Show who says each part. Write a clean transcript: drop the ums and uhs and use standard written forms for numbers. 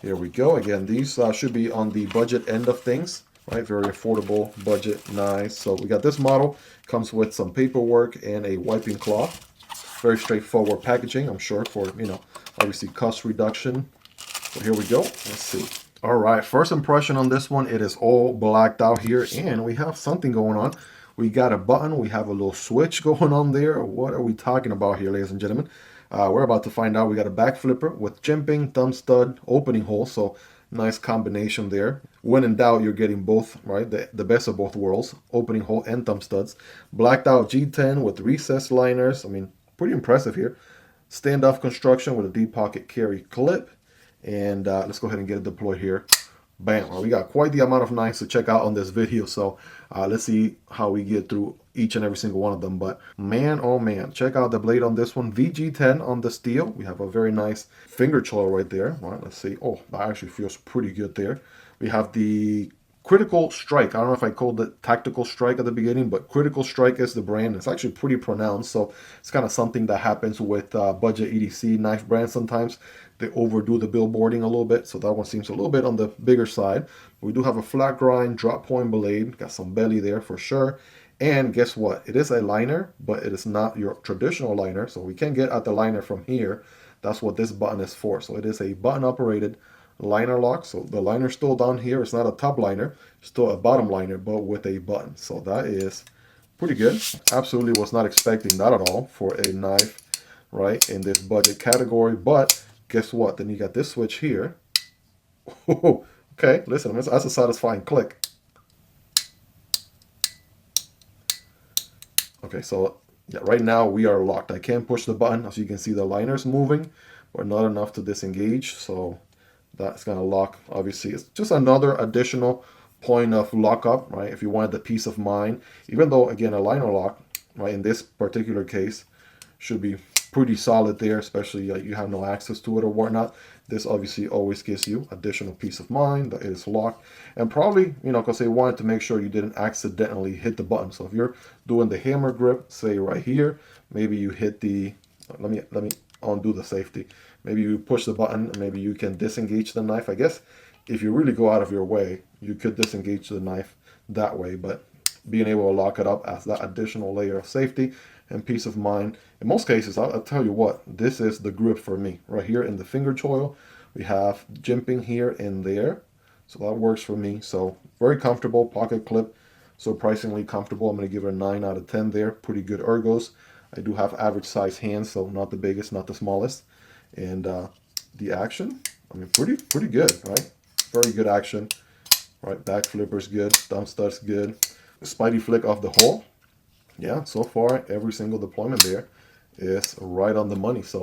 Speaker 1: Here we go. Again, these should be on the budget end of things, right? Very affordable, budget, nice. So we got this model. Comes with some paperwork and a wiping cloth. Very straightforward packaging, I'm sure, for, obviously cost reduction. So here we go. Let's see. All right, first impression on this one, it is all blacked out here, and we have something going on. We got a button, we have a little switch going on there. What are we talking about here, ladies and gentlemen? We're about to find out. We got a back flipper with jimping, thumb stud, opening hole, so nice combination there. When in doubt, you're getting both, right? The best of both worlds, opening hole and thumb studs. Blacked out G10 with recessed liners. I mean, pretty impressive here. Standoff construction with a deep pocket carry clip. And let's go ahead and get it deployed here. Bam. Well, we got quite the amount of knives to check out on this video. So let's see how we get through each and every single one of them. But man, oh man, check out the blade on this one. VG10 on the steel. We have a very nice finger choil right there. All right, let's see. Oh, that actually feels pretty good there. We have the Critical Strike. I don't know if I called it Tactical Strike at the beginning, but Critical Strike is the brand. It's actually pretty pronounced. So it's kind of something that happens with budget EDC knife brands sometimes. They overdo the billboarding a little bit. So that one seems a little bit on the bigger side. We do have a flat grind drop point blade. Got some belly there for sure. And guess what? It is a liner, but it is not your traditional liner. So we can get at the liner from here. That's what this button is for. So it is a button operated liner lock. So the liner's still down here. It's not a top liner, still a bottom liner, but with a button. So that is pretty good. Absolutely was not expecting that at all for a knife, right, in this budget category. But guess what? Then you got this switch here. Okay, listen, that's a satisfying click. Okay, so yeah, right now we are locked. I can't push the button. As you can see, the liner's moving, but not enough to disengage. So that's going to lock. Obviously, it's just another additional point of lockup, right? If you wanted the peace of mind, even though, again, a liner lock, right, in this particular case, should be pretty solid there, especially you have no access to it or whatnot. This obviously always gives you additional peace of mind that it is locked. And probably, because they wanted to make sure you didn't accidentally hit the button. So if you're doing the hammer grip, say right here, maybe you hit the, let me undo the safety. Maybe you push the button and maybe you can disengage the knife. I guess if you really go out of your way, you could disengage the knife that way, but being able to lock it up as that additional layer of safety and peace of mind. In most cases, I'll tell you what, this is the grip for me. Right here in the finger choil, we have jimping here and there. So that works for me. So very comfortable, pocket clip, surprisingly comfortable. I'm going to give it a 9 out of 10 there. Pretty good ergos. I do have average size hands, so not the biggest, not the smallest. And the action, I mean, pretty good, right? Very good action, right? Back flipper's good, thumb stud's good. Spidey flick off the hole. Yeah, so far every single deployment there is right on the money. So